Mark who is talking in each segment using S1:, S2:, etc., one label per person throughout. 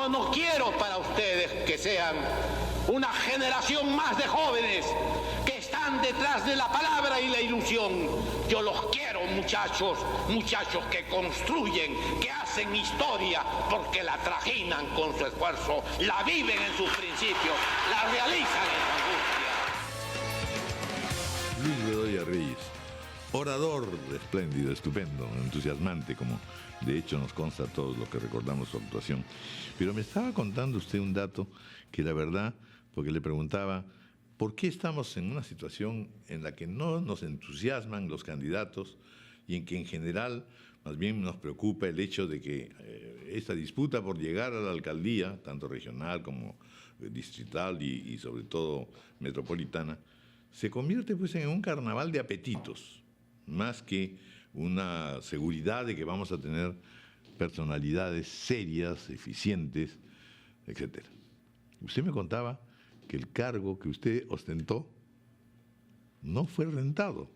S1: Yo no quiero para ustedes que sean una generación más de jóvenes que están detrás de la palabra y la ilusión. Yo los quiero, muchachos que construyen, que hacen historia, porque la trajinan con su esfuerzo, la viven en sus principios, la realizan en su angustia.
S2: Luis Bedoya Reyes, orador espléndido, estupendo, entusiasmante, como de hecho nos consta a todos lo que recordamos su actuación. Pero me estaba contando usted un dato que la verdad, porque le preguntaba, ¿por qué estamos en una situación en la que no nos entusiasman los candidatos y en que en general más bien nos preocupa el hecho de que esta disputa por llegar a la alcaldía, tanto regional como distrital y sobre todo metropolitana, se convierte pues en un carnaval de apetitos, más que una seguridad de que vamos a tener personalidades serias, eficientes, etcétera? Usted me contaba que el cargo que usted ostentó no fue rentado.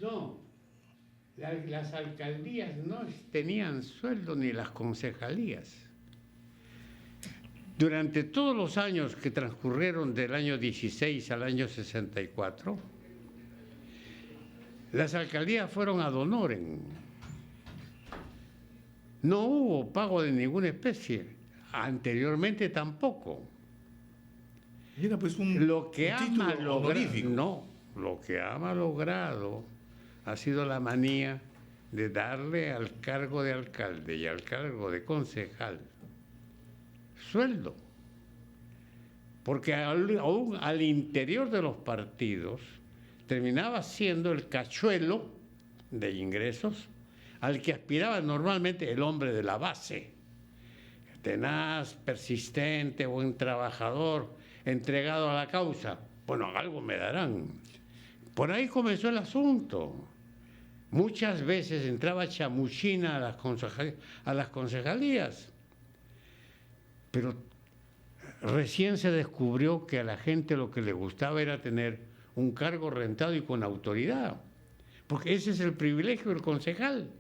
S3: No, las alcaldías no tenían sueldo ni las concejalías. Durante todos los años que transcurrieron del año 16 al año 64, las alcaldías fueron ad honorem. No hubo pago de ninguna especie, anteriormente tampoco.
S2: Y era pues un título honorífico.
S3: Lo que ha malogrado ha sido la manía de darle al cargo de alcalde y al cargo de concejal sueldo. Porque aún al interior de los partidos terminaba siendo el cachuelo de ingresos al que aspiraba normalmente el hombre de la base. Tenaz, persistente, buen trabajador, entregado a la causa. Bueno, algo me darán. Por ahí comenzó el asunto. Muchas veces entraba chamuchina a las concejalías, pero recién se descubrió que a la gente lo que le gustaba era tener un cargo rentado y con autoridad, porque ese es el privilegio del concejal,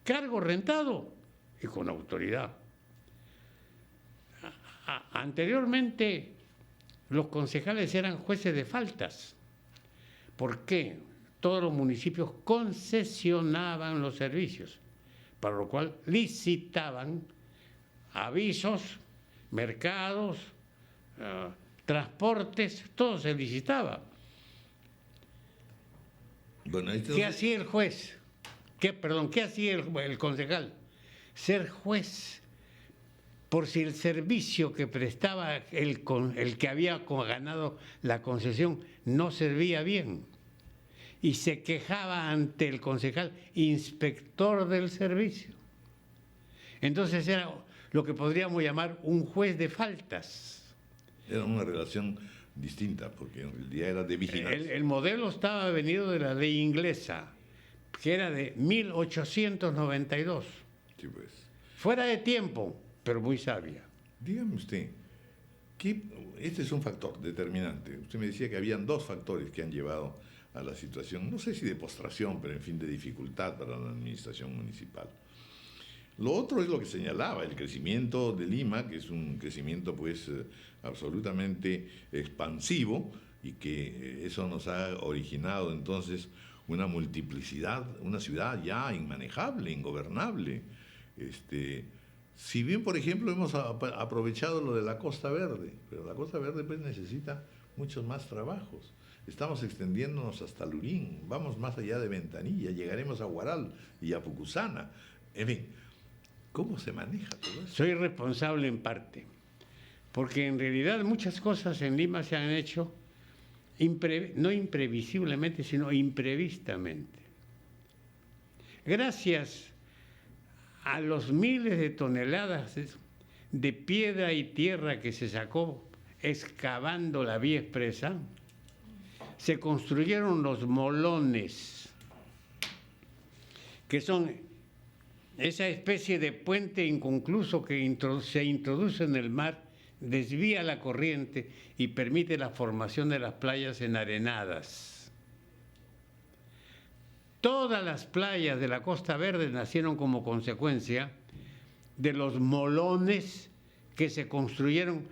S3: cargo rentado y con autoridad. Anteriormente los concejales eran jueces de faltas. ¿Por qué? Todos los municipios concesionaban los servicios, para lo cual licitaban avisos, mercados, transportes, todo se licitaba.
S2: Bueno,
S3: ¿Qué hacía el juez? ¿Qué hacía el concejal? Ser juez por si el servicio que prestaba el que había ganado la concesión no servía bien. Y se quejaba ante el concejal, inspector del servicio. Entonces era lo que podríamos llamar un juez de faltas.
S2: Era una relación distinta, porque en realidad era de vigilancia.
S3: El modelo estaba venido de la ley inglesa, que era de 1892.
S2: Sí, pues.
S3: Fuera de tiempo, pero muy sabia.
S2: Dígame usted, este es un factor determinante. Usted me decía que habían dos factores que han llevado a la situación, no sé si de postración, pero en fin de dificultad para la administración municipal. Lo otro es lo que señalaba, el crecimiento de Lima, que es un crecimiento pues absolutamente expansivo y que eso nos ha originado entonces una multiplicidad, una ciudad ya inmanejable, ingobernable. Si bien, por ejemplo, hemos aprovechado lo de la Costa Verde, pero la Costa Verde pues necesita muchos más trabajos. Estamos extendiéndonos hasta Lurín, vamos más allá de Ventanilla, llegaremos a Huaral y a Pucusana. En fin, ¿cómo se maneja todo eso?
S3: Soy responsable en parte, porque en realidad muchas cosas en Lima se han hecho no imprevisiblemente, sino imprevistamente. Gracias a los miles de toneladas de piedra y tierra que se sacó excavando la vía expresa, se construyeron los molones, que son esa especie de puente inconcluso que se introduce en el mar, desvía la corriente y permite la formación de las playas enarenadas. Todas las playas de la Costa Verde nacieron como consecuencia de los molones que se construyeron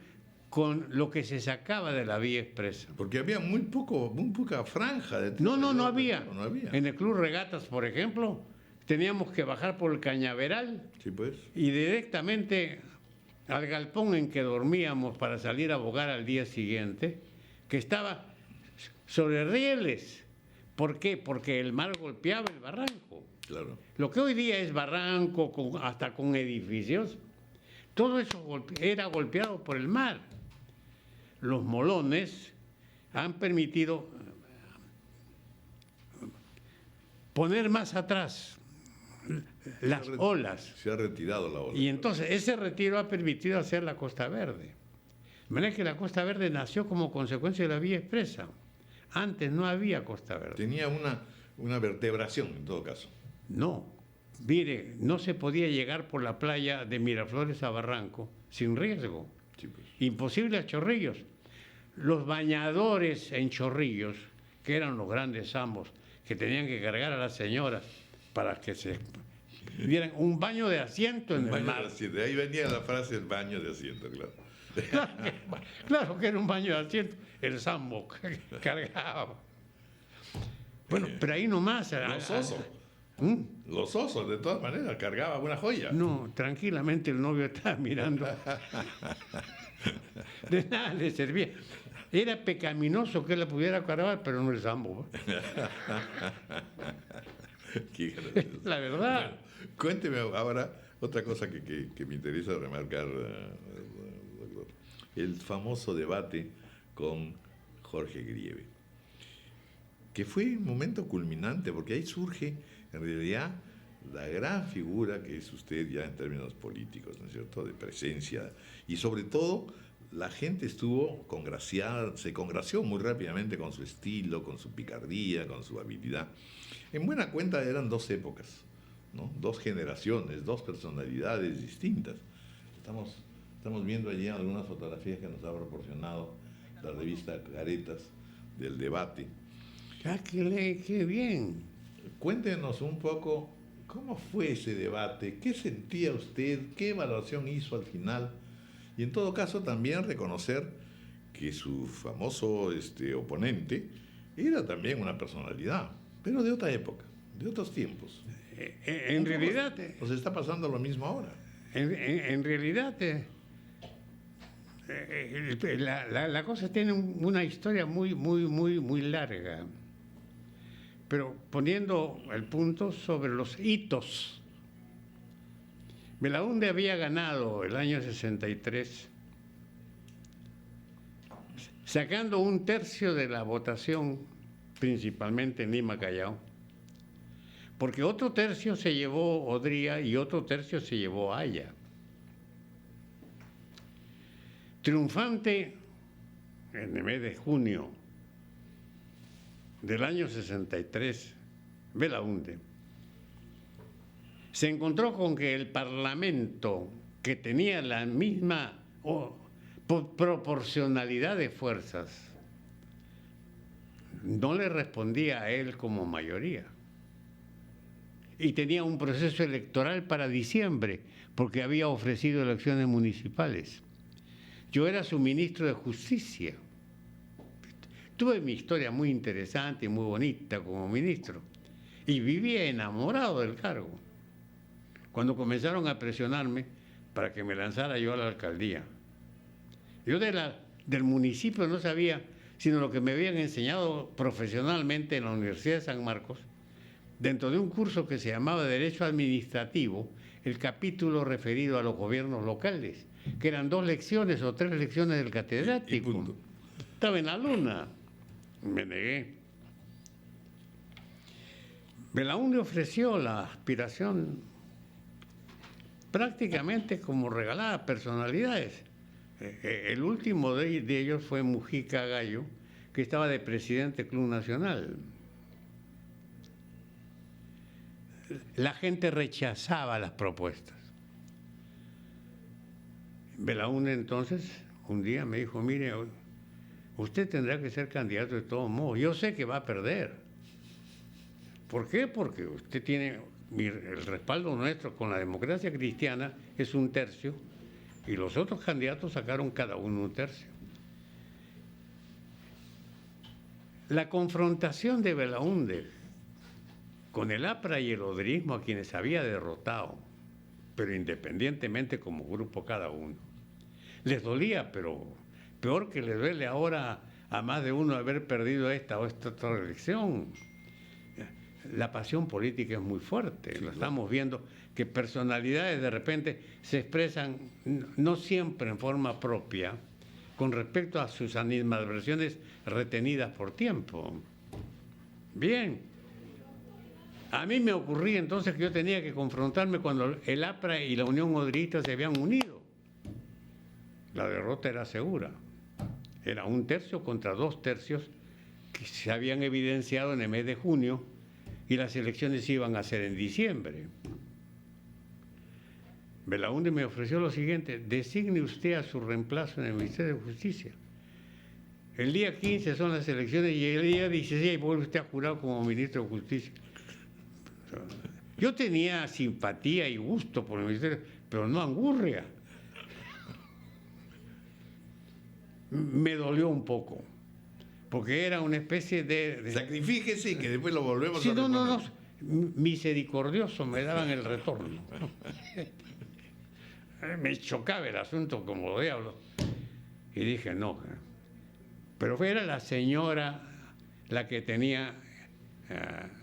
S3: con lo que se sacaba de la vía expresa.
S2: Porque había muy poca franja de
S3: No había.
S2: No había.
S3: En el Club Regatas, por ejemplo, teníamos que bajar por el Cañaveral
S2: Sí, pues.
S3: y directamente al galpón en que dormíamos para salir a bogar al día siguiente, que estaba sobre rieles. ¿Por qué? Porque el mar golpeaba el barranco.
S2: Claro.
S3: Lo que hoy día es barranco, hasta con edificios, todo eso era golpeado por el mar. Los molones han permitido poner más atrás las olas.
S2: Se ha retirado la ola.
S3: Y entonces ese retiro ha permitido hacer la Costa Verde. De manera que la Costa Verde nació como consecuencia de la vía expresa. Antes no había Costa Verde.
S2: Tenía una vertebración, en todo caso.
S3: No, mire, no se podía llegar por la playa de Miraflores a Barranco sin riesgo.
S2: Sí, pues.
S3: Imposible a Chorrillos. Los bañadores en Chorrillos, que eran los grandes ambos, que tenían que cargar a las señoras para que se dieran un baño de asiento en el mar.
S2: De ahí venía la frase el baño de asiento, claro.
S3: Claro que era un baño de asiento, el sambo cargaba. Bueno, pero ahí nomás.
S2: Los osos. Los osos, de todas maneras, cargaba una joya.
S3: No, tranquilamente el novio estaba mirando. De nada le servía. Era pecaminoso que él la pudiera cargar, pero no el sambo.
S2: Qué gracioso.
S3: La verdad.
S2: Bueno, cuénteme ahora otra cosa que me interesa remarcar, doctor. El famoso debate con Jorge Grieve, que fue un momento culminante, porque ahí surge, en realidad, la gran figura que es usted ya en términos políticos, ¿no es cierto?, de presencia, y sobre todo la gente estuvo congraciada, se congració muy rápidamente con su estilo, con su picardía, con su habilidad. En buena cuenta eran dos épocas, ¿no?, dos generaciones, dos personalidades distintas. Estamos viendo allí algunas fotografías que nos ha proporcionado la revista Caretas del debate.
S3: Ah, qué bien.
S2: Cuéntenos un poco cómo fue ese debate, qué sentía usted, qué evaluación hizo al final, y en todo caso también reconocer que su famoso oponente era también una personalidad, pero de otra época, de otros tiempos.
S3: En realidad,
S2: nos está pasando lo mismo ahora.
S3: en realidad, la cosa tiene una historia muy larga. Pero poniendo el punto sobre los hitos, Belaúnde había ganado el año 63, sacando 1/3 de la votación, principalmente en Lima, Callao, porque otro tercio se llevó Odría y otro tercio se llevó Haya. Triunfante en el mes de junio del año 63, Belaúnde se encontró con que el Parlamento, que tenía la misma proporcionalidad de fuerzas, no le respondía a él como mayoría. Y tenía un proceso electoral para diciembre, porque había ofrecido elecciones municipales. Yo era su ministro de Justicia. Tuve mi historia muy interesante y muy bonita como ministro. Y vivía enamorado del cargo. Cuando comenzaron a presionarme para que me lanzara yo a la alcaldía. Yo del municipio no sabía sino lo que me habían enseñado profesionalmente en la Universidad de San Marcos, dentro de un curso que se llamaba Derecho Administrativo, el capítulo referido a los gobiernos locales, que eran 2 lecciones o 3 lecciones del catedrático. Estaba en la luna. Me negué. Belaúnde ofreció la aspiración prácticamente como regalada a personalidades. El último de ellos fue Mujica Gallo, que estaba de presidente del Club Nacional. La gente rechazaba las propuestas. Belaúnde entonces un día me dijo, mire, usted tendrá que ser candidato de todos modos. Yo sé que va a perder. ¿Por qué? Porque usted tiene el respaldo nuestro con la democracia cristiana, es 1/3, y los otros candidatos sacaron cada uno 1/3. La confrontación de Belaúnde con el APRA y el odrismo, a quienes había derrotado, pero independientemente como grupo cada uno, les dolía, pero peor que les duele ahora a más de uno haber perdido esta o esta otra elección. La pasión política es muy fuerte, lo estamos viendo, que personalidades de repente se expresan no siempre en forma propia con respecto a sus animadversiones retenidas por tiempo. Bien, a mí me ocurría entonces que yo tenía que confrontarme cuando el APRA y la Unión Odrista se habían unido. La derrota era segura, era 1/3 contra 2/3 que se habían evidenciado en el mes de junio, y las elecciones iban a ser en diciembre. Belaúnde me ofreció lo siguiente: designe usted a su reemplazo en el Ministerio de Justicia. El día 15 son las elecciones y el día 16 vuelve usted a jurar como ministro de Justicia. Yo tenía simpatía y gusto por el Ministerio, pero no angurria. Me dolió un poco, porque era una especie de...
S2: Sacrifíquese, que después lo volvemos
S3: sí,
S2: a
S3: no,
S2: reponer.
S3: misericordioso me daban el retorno. Me chocaba el asunto como diablo. Y dije, no. Pero era la señora la que tenía,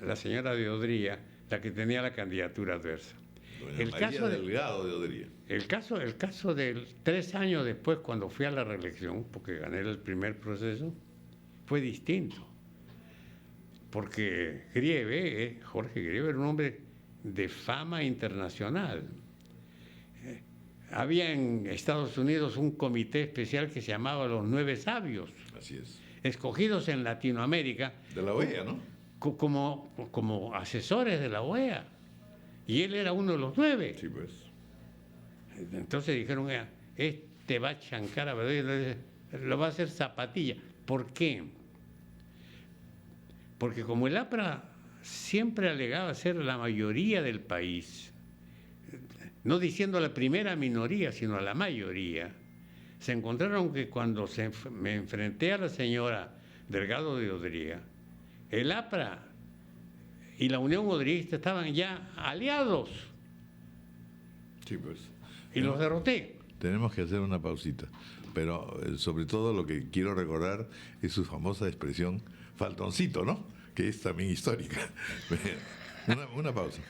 S3: la señora de Odría, la que tenía la candidatura adversa.
S2: Doña
S3: El
S2: María
S3: caso
S2: Delgado de Odría.
S3: El caso del 3 años después, cuando fui a la reelección, porque gané el primer proceso, fue distinto. Porque Grieve, Jorge Grieve, era un hombre de fama internacional. Había en Estados Unidos un comité especial que se llamaba los 9 sabios.
S2: Así es.
S3: Escogidos en Latinoamérica.
S2: De la OEA, ¿no?
S3: Como asesores de la OEA. Y él era uno de los 9.
S2: Sí, pues.
S3: Entonces dijeron, este va a chancar a Bedoya, lo va a hacer Zapatilla. ¿Por qué? Porque como el APRA siempre alegaba ser la mayoría del país, no diciendo la primera minoría, sino a la mayoría, se encontraron que cuando me enfrenté a la señora Delgado de Odría, el APRA y la Unión Odrista estaban ya aliados.
S2: Sí, pues.
S3: Y los derroté.
S2: Tenemos que hacer una pausita, pero sobre todo lo que quiero recordar es su famosa expresión faltoncito, ¿no? Que es también histórica. Una pausa.